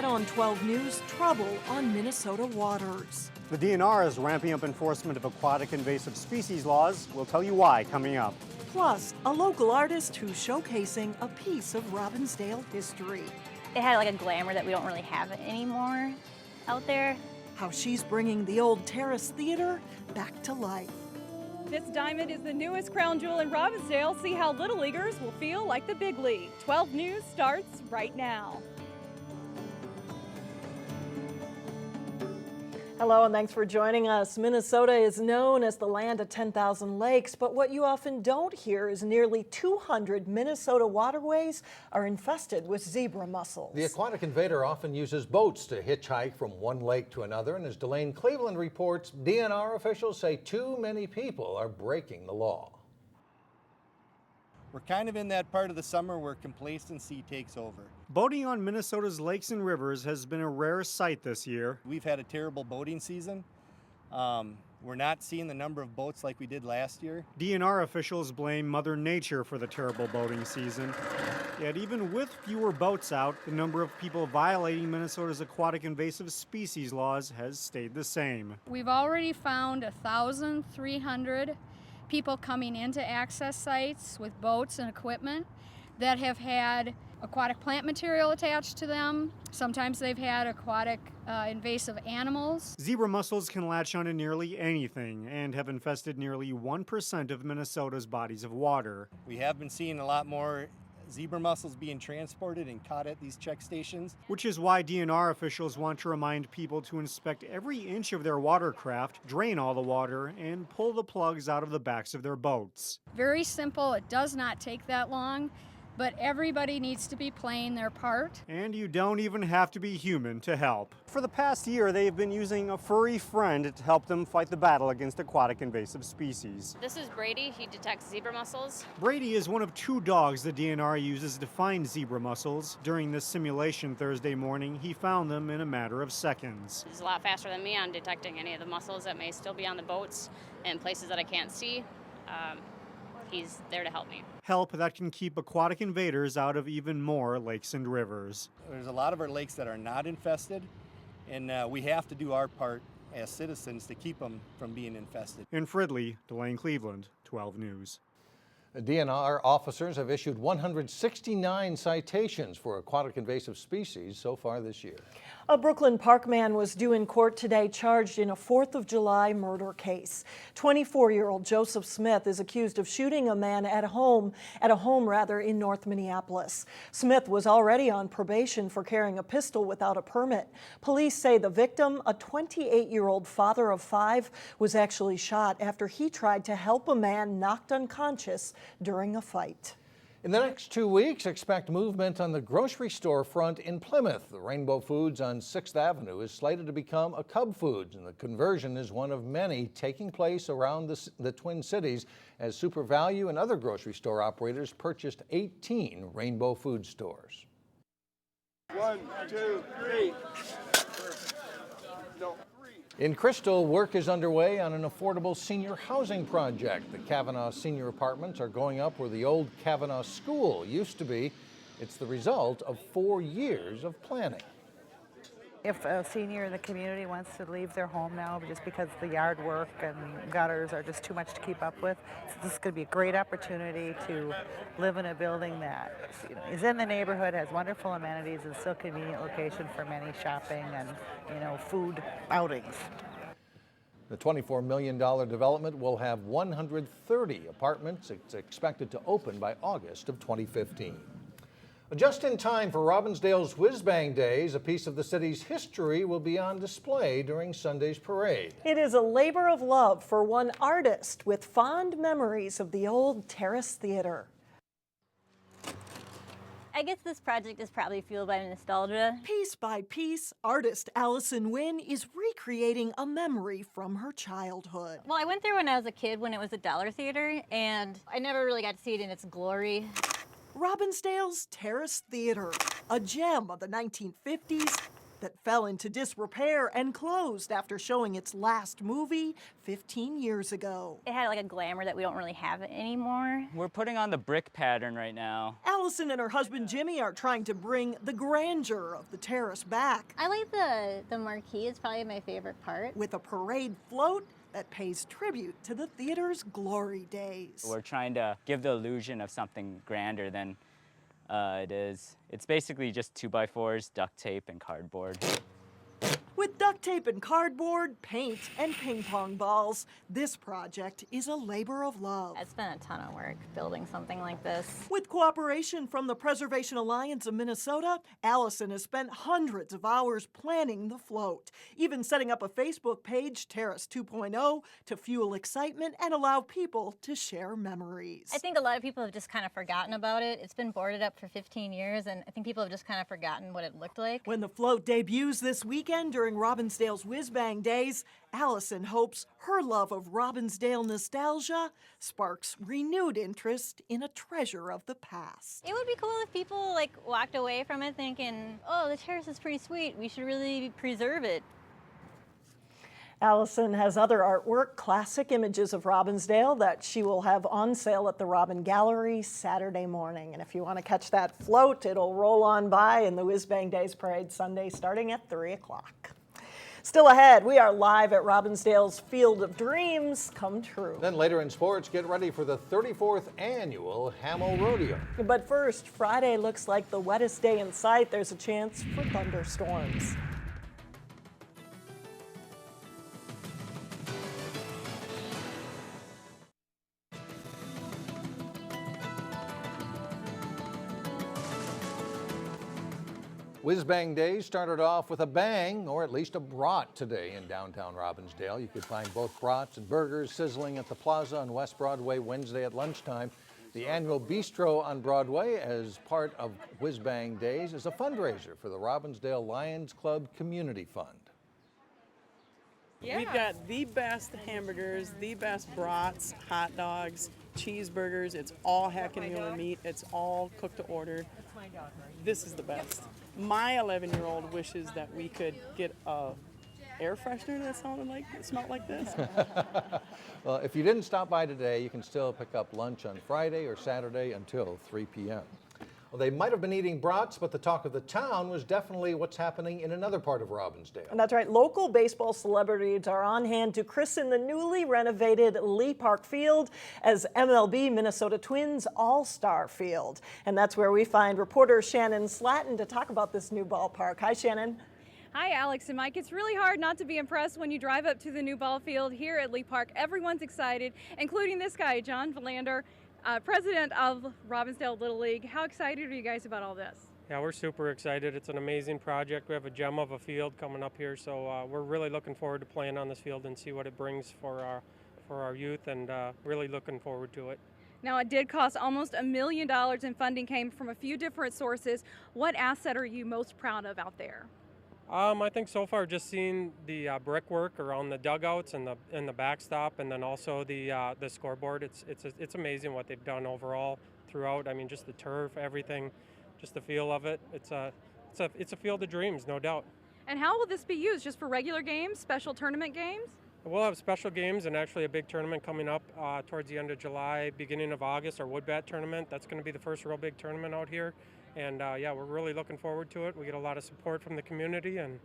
Ahead on 12 News, trouble on Minnesota waters. The DNR is ramping up enforcement of aquatic invasive species laws. We'll tell you why coming up. Plus, a local artist who's showcasing a piece of Robbinsdale history. It had like a glamour that we don't really have anymore out there. How she's bringing the old Terrace Theater back to life. This diamond is the newest crown jewel in Robbinsdale. See how Little Leaguers will feel like the big league. 12 News starts right now. Hello and thanks for joining us. Minnesota is known as the land of 10,000 lakes, but what you often don't hear is nearly 200 Minnesota waterways are infested with zebra mussels. The aquatic invader often uses boats to hitchhike from one lake to another, and as Delane Cleveland reports, DNR officials say too many people are breaking the law. We're kind of in that part of the summer where complacency takes over. Boating on Minnesota's lakes and rivers has been a rare sight this year. We've had a terrible boating season. We're not seeing the number of boats like we did last year. DNR officials blame Mother Nature for the terrible boating season. Yet even with fewer boats out, the number of people violating Minnesota's aquatic invasive species laws has stayed the same. We've already found 1,300 people coming into access sites with boats and equipment that have had aquatic plant material attached to them. Sometimes they've had aquatic invasive animals. Zebra mussels can latch onto nearly anything and have infested nearly 1% of Minnesota's bodies of water. We have been seeing a lot more zebra mussels being transported and caught at these check stations. Which is why DNR officials want to remind people to inspect every inch of their watercraft, drain all the water, and pull the plugs out of the backs of their boats. Very simple, it does not take that long, but everybody needs to be playing their part. And you don't even have to be human to help. For the past year, they've been using a furry friend to help them fight the battle against aquatic invasive species. This is Brady. He detects zebra mussels. Brady is one of 2 dogs the DNR uses to find zebra mussels. During this simulation Thursday morning, he found them in a matter of seconds. He's a lot faster than me on detecting any of the mussels that may still be on the boats and places that I can't see. He's there to help me. Help that can keep aquatic invaders out of even more lakes and rivers. There's a lot of our lakes that are not infested, and we have to do our part as citizens to keep them from being infested. In Fridley, Delane Cleveland, 12 News. DNR officers have issued 169 citations for aquatic invasive species so far this year. A Brooklyn Park man was due in court today charged in a 4th of July murder case. 24-year-old Joseph Smith is accused of shooting a man at a home in North Minneapolis. Smith was already on probation for carrying a pistol without a permit. Police say the victim, a 28-year-old father of 5, was actually shot after he tried to help a man knocked unconscious during a fight. In the next 2 weeks, expect movement on the grocery store front in Plymouth. The Rainbow Foods on 6th Avenue is slated to become a Cub Foods, and the conversion is one of many taking place around the Twin Cities as Super Value and other grocery store operators purchased 18 Rainbow Food stores. 1, 2, 3. No. In Crystal, work is underway on an affordable senior housing project. The Cavanagh senior apartments are going up where the old Cavanagh School used to be. It's the result of 4 years of planning. If a senior in the community wants to leave their home now just because the yard work and gutters are just too much to keep up with, so this is going to be a great opportunity to live in a building that is in the neighborhood, has wonderful amenities, and still convenient location for many shopping and food outings. The $24 million development will have 130 apartments. It's expected to open by August of 2015. Just in time for Robbinsdale's Whiz Bang Days, a piece of the city's history will be on display during Sunday's parade. It is a labor of love for one artist with fond memories of the old Terrace Theater. I guess this project is probably fueled by nostalgia. Piece by piece, artist Allison Wynn is recreating a memory from her childhood. Well, I went there when I was a kid when it was a dollar theater, and I never really got to see it in its glory. Robbinsdale's Terrace Theater, a gem of the 1950s that fell into disrepair and closed after showing its last movie 15 years ago. It had like a glamour that we don't really have anymore. We're putting on the brick pattern right now. Allison and her husband Jimmy are trying to bring the grandeur of the Terrace back. I like the marquee. It's probably my favorite part. With a parade float that pays tribute to the theater's glory days. We're trying to give the illusion of something grander than it is. It's basically just 2x4s, duct tape, and cardboard. With duct tape and cardboard, paint, and ping pong balls, this project is a labor of love. It's been a ton of work building something like this. With cooperation from the Preservation Alliance of Minnesota, Allison has spent hundreds of hours planning the float, even setting up a Facebook page, Terrace 2.0, to fuel excitement and allow people to share memories. I think a lot of people have just kind of forgotten about it. It's been boarded up for 15 years, and I think people have just kind of forgotten what it looked like. When the float debuts this weekend during Robbinsdale's Whiz Bang Days, Allison hopes her love of Robbinsdale nostalgia sparks renewed interest in a treasure of the past. It would be cool if people like walked away from it thinking, oh, the Terrace is pretty sweet. We should really preserve it. Allison has other artwork, classic images of Robbinsdale that she will have on sale at the Robin Gallery Saturday morning. And if you want to catch that float, it'll roll on by in the Whiz Bang Days Parade Sunday starting at 3 o'clock. Still ahead, we are live at Robbinsdale's Field of Dreams come true. Then later in sports, get ready for the 34th annual Hamel Rodeo. But first, Friday looks like the wettest day in sight. There's a chance for thunderstorms. Whiz Bang Days started off with a bang, or at least a brat today in downtown Robbinsdale. You could find both brats and burgers sizzling at the plaza on West Broadway Wednesday at lunchtime. The annual Bistro on Broadway, as part of Whiz Bang Days, is a fundraiser for the Robbinsdale Lions Club Community Fund. Yeah. We've got the best hamburgers, the best brats, hot dogs, cheeseburgers. It's all Hackenian meat. It's all cooked to order. This is the best. My 11-year-old wishes that we could get a air freshener that smelled like this. Well, if you didn't stop by today, you can still pick up lunch on Friday or Saturday until 3 p.m. Well, they might have been eating brats, but the talk of the town was definitely what's happening in another part of Robbinsdale. And that's right. Local baseball celebrities are on hand to christen the newly renovated Lee Park Field as MLB Minnesota Twins All-Star Field. And that's where we find reporter Shannon Slatton to talk about this new ballpark. Hi, Shannon. Hi, Alex and Mike. It's really hard not to be impressed when you drive up to the new ball field here at Lee Park. Everyone's excited, including this guy, John Valander, president of Robbinsdale Little League. How excited are you guys about all this? Yeah, we're super excited. It's an amazing project. We have a gem of a field coming up here, so we're really looking forward to playing on this field and see what it brings for our youth, and really looking forward to it. Now, it did cost almost $1 million, and funding came from a few different sources. What asset are you most proud of out there? I think so far just seeing the brickwork around the dugouts and the backstop, and then also the scoreboard. It's amazing what they've done overall throughout. I mean, just the turf, everything, just the feel of it. It's a field of dreams, no doubt. And how will this be used? Just for regular games, special tournament games? We'll have special games and actually a big tournament coming up towards the end of July, beginning of August, our wood bat tournament. That's going to be the first real big tournament out here. And yeah, we're really looking forward to it. We get a lot of support from the community, and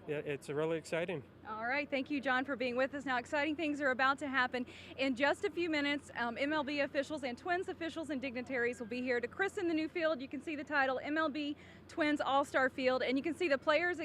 it's really exciting. All right, thank you, John, for being with us. Now, exciting things are about to happen in just a few minutes. MLB officials and Twins officials and dignitaries will be here to christen the new field. You can see the title, MLB Twins All-Star Field, and you can see the players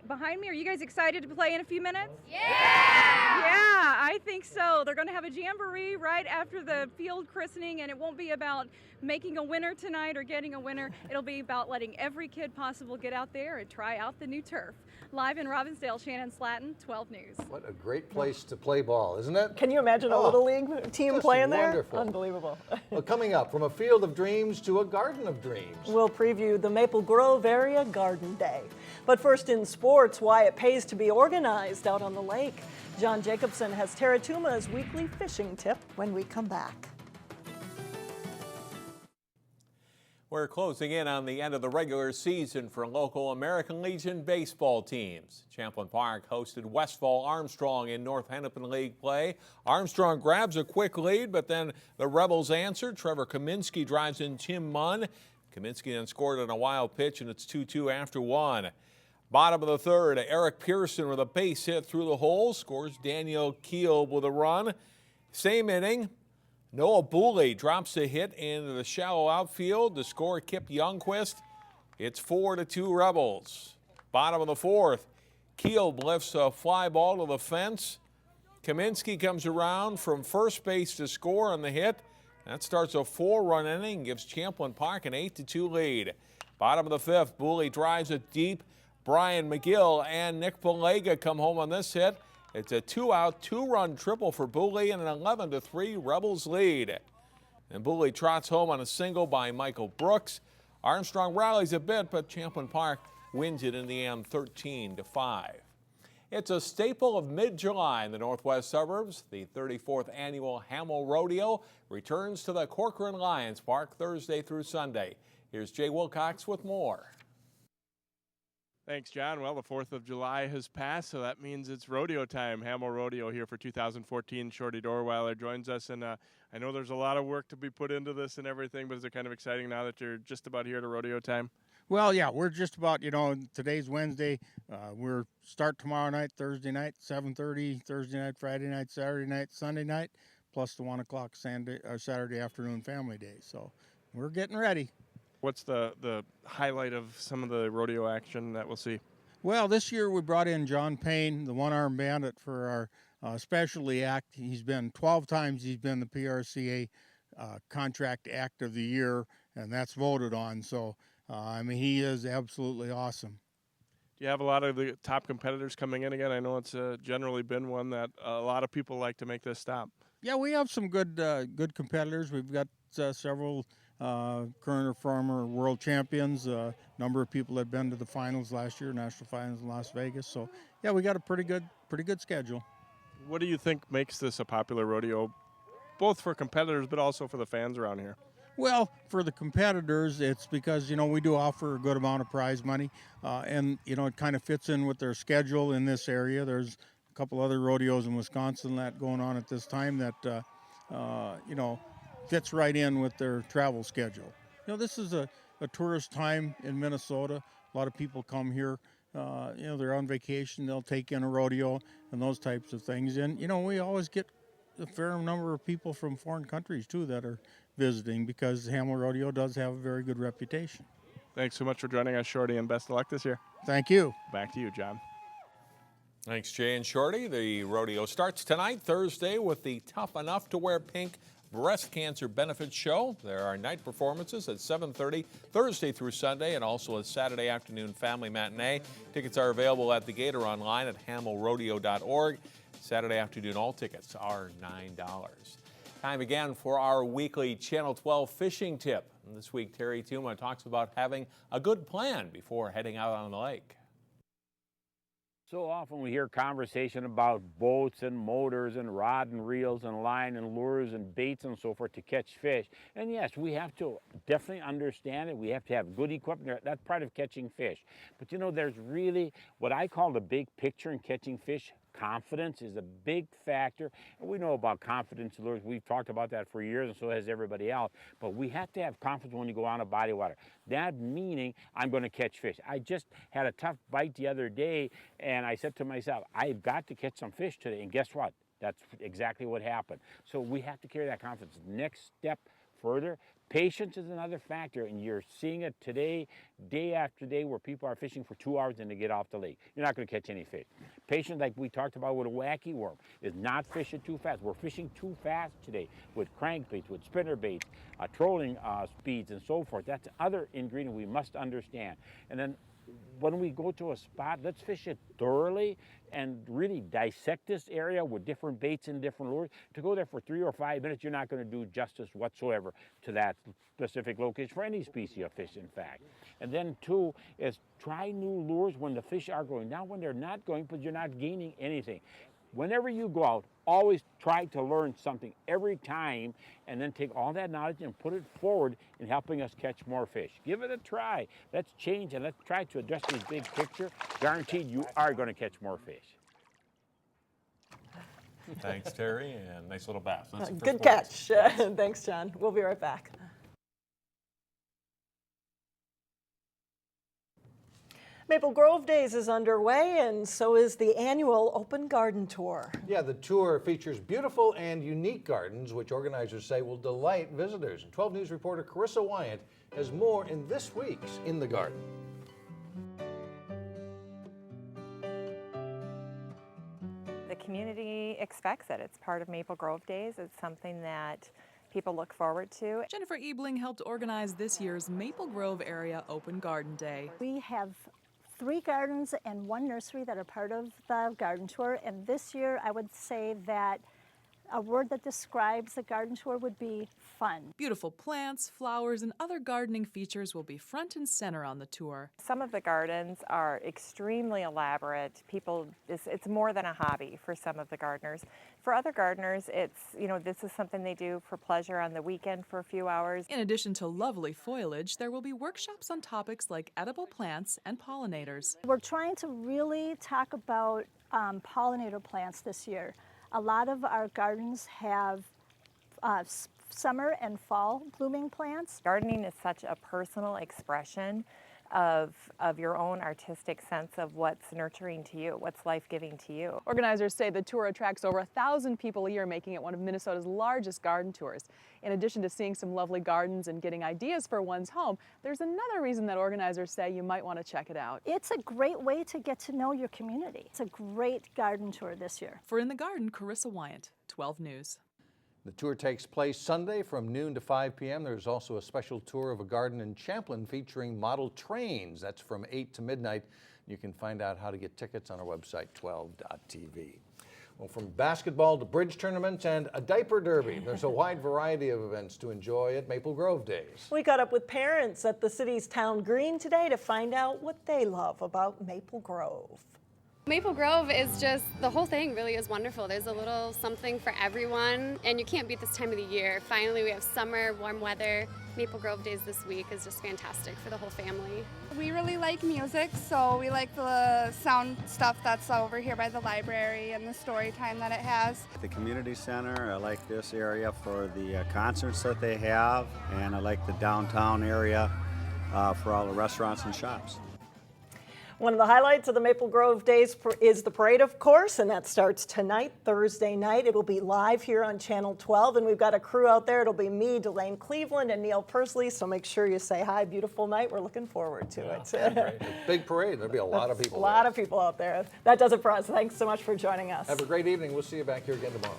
behind me. Are you guys excited to play in a few minutes? Yeah! Yeah, I think so. They're going to have a jamboree right after the field christening, and it won't be about making a winner tonight or getting a winner. It'll be about letting every kid possible get out there and try out the new turf. Live in Robbinsdale, Shannon Slatton, 12 News. What a great place to play ball, isn't it? Can you imagine a Little League team playing there? Wonderful. Unbelievable. Well, coming up, from a field of dreams to a garden of dreams. We'll preview the Maple Grove Area Garden Day. But first in sports, why it pays to be organized out on the lake. John Jacobson has Tuma's weekly fishing tip when we come back. We're closing in on the end of the regular season for local American Legion baseball teams. Champlin Park hosted Westphal Armstrong in North Hennepin League play. Armstrong grabs a quick lead, but then the Rebels answer. Trevor Kaminsky drives in Tim Munn. Kaminsky then scored on a wild pitch, and it's 2-2 after 1. Bottom of the third, Eric Pearson with a base hit through the hole. Scores Daniel Keel with a run. Same inning. Noah Booley drops a hit into the shallow outfield to score Kip Youngquist. It's 4-2 Rebels. Bottom of the fourth, Keel lifts a fly ball to the fence. Kaminsky comes around from first base to score on the hit. That starts a 4-run inning and gives Champlin Park an 8-2 lead. Bottom of the fifth, Booley drives it deep. Brian McGill and Nick Palega come home on this hit. It's a 2-out, 2-run triple for Booley and an 11-3 Rebels lead. And Booley trots home on a single by Michael Brooks. Armstrong rallies a bit, but Champlin Park wins it in the end 13-5. It's a staple of mid-July in the northwest suburbs. The 34th annual Hamel Rodeo returns to the Corcoran Lions Park Thursday through Sunday. Here's Jay Wilcox with more. Thanks, John. Well, the 4th of July has passed, so that means it's rodeo time. Hamel Rodeo here for 2014. Shorty Dorweiler joins us, and I know there's a lot of work to be put into this and everything, but is it kind of exciting now that you're just about here to rodeo time? Well, yeah, we're just about, today's Wednesday. We're start tomorrow night, Thursday night, 7:30, Thursday night, Friday night, Saturday night, Sunday night, plus the 1 o'clock Saturday afternoon family day. So we're getting ready. What's the highlight of some of the rodeo action that we'll see? Well, this year we brought in John Payne, the one-armed bandit, for our specialty act. He's been 12 times. He's been the PRCA contract act of the year, and that's voted on. So, he is absolutely awesome. Do you have a lot of the top competitors coming in again? I know it's generally been one that a lot of people like to make this stop. Yeah, we have some good competitors. We've got several current or former world champions, a number of people that have been to the finals last year, national finals in Las Vegas. So, yeah, we got a pretty good schedule. What do you think makes this a popular rodeo, both for competitors but also for the fans around here? Well, for the competitors, it's because, we do offer a good amount of prize money, and, it kind of fits in with their schedule in this area. There's a couple other rodeos in Wisconsin that going on at this time that, fits right in with their travel schedule. This is a tourist time in Minnesota. A lot of people come here. They're on vacation. They'll take in a rodeo and those types of things. And, we always get a fair number of people from foreign countries, too, that are visiting because Hamel Rodeo does have a very good reputation. Thanks so much for joining us, Shorty, and best of luck this year. Thank you. Back to you, John. Thanks, Jay and Shorty. The rodeo starts tonight, Thursday, with the Tough Enough to Wear Pink Breast Cancer Benefits Show. There are night performances at 7:30 Thursday through Sunday, and also a Saturday afternoon family matinee. Tickets are available at the gate or online at hamelrodeo.org. Saturday afternoon, all tickets are $9. Time again for our weekly Channel 12 fishing tip. And this week, Terry Tuma talks about having a good plan before heading out on the lake. So often we hear conversation about boats and motors and rod and reels and line and lures and baits and so forth to catch fish. And yes, we have to definitely understand it. We have to have good equipment. That's part of catching fish. But there's really what I call the big picture in catching fish. Confidence is a big factor, and we know about confidence lures. We've talked about that for years, and so has everybody else. But we have to have confidence when you go on a body of water. That meaning I'm going to catch fish. I just had a tough bite the other day, and I said to myself, I've got to catch some fish today. And guess what? That's exactly what happened. So we have to carry that confidence. Next step further, patience is another factor, and you're seeing it today, day after day, where people are fishing for 2 hours and they get off the lake. You're not going to catch any fish. Patience, like we talked about with a wacky worm, is not fishing too fast. We're fishing too fast today with crankbaits, with spinnerbaits, trolling speeds, and so forth. That's other ingredient we must understand. And then when we go to a spot, let's fish it thoroughly and really dissect this area with different baits and different lures. To go there for 3 or 5 minutes, you're not going to do justice whatsoever to that specific location for any species of fish, in fact. And then 2 is try new lures when the fish are going. Not when they're not going, but you're not gaining anything. Whenever you go out, always try to learn something every time and then take all that knowledge and put it forward in helping us catch more fish. Give it a try. Let's change and let's try to address this big picture. Guaranteed you are going to catch more fish. Thanks, Terry, and nice little bass. That's it for Good sports. catch. Thanks, John. We'll be right back. Maple Grove Days is underway, and so is the annual Open Garden Tour. Yeah, the tour features beautiful and unique gardens, which organizers say will delight visitors. And 12 News reporter Carissa Wyant has more in this week's In the Garden. The community expects it. It's part of Maple Grove Days. It's something that people look forward to. Jennifer Ebling helped organize this year's Maple Grove Area Open Garden Day. We have 3 gardens and 1 nursery that are part of the garden tour, and this year I would say that a word that describes the garden tour would be fun. Beautiful plants, flowers, and other gardening features will be front and center on the tour. Some of the gardens are extremely elaborate. It's more than a hobby for some of the gardeners. For other gardeners, this is something they do for pleasure on the weekend for a few hours. In addition to lovely foliage, there will be workshops on topics like edible plants and pollinators. We're trying to really talk about pollinator plants this year. A lot of our gardens have summer and fall blooming plants. Gardening is such a personal expression of your own artistic sense of what's nurturing to you, what's life-giving to you. Organizers say the tour attracts over 1,000 people a year, making it one of Minnesota's largest garden tours. In addition to seeing some lovely gardens and getting ideas for one's home, there's another reason that organizers say you might want to check it out. It's a great way to get to know your community. It's a great garden tour this year. For In the Garden, Carissa Wyant, 12 News. The tour takes place Sunday from noon to 5 p.m. There's also a special tour of a garden in Champlin featuring model trains. That's from 8 to midnight. You can find out how to get tickets on our website, 12.tv. Well, from basketball to bridge tournaments and a diaper derby, there's a wide variety of events to enjoy at Maple Grove Days. We caught up with parents at the city's town green today to find out what they love about Maple Grove. Maple Grove is just, the whole thing really is wonderful. There's a little something for everyone, and you can't beat this time of the year. Finally, we have summer, warm weather. Maple Grove Days this week is just fantastic for the whole family. We really like music, so we like the sound stuff that's over here by the library and the story time that it has. The community center, I like this area for the concerts that they have, and I like the downtown area for all the restaurants and shops. One of the highlights of the Maple Grove Days is the parade, of course, and that starts tonight, Thursday night. It'll be live here on Channel 12, and we've got a crew out there. It'll be me, Delane Cleveland, and Neil Persley, so make sure you say hi. Beautiful night. We're looking forward to it. Great. Big parade. There'll be a lot of people. A lot of people out there. That does it for us. Thanks so much for joining us. Have a great evening. We'll see you back here again tomorrow.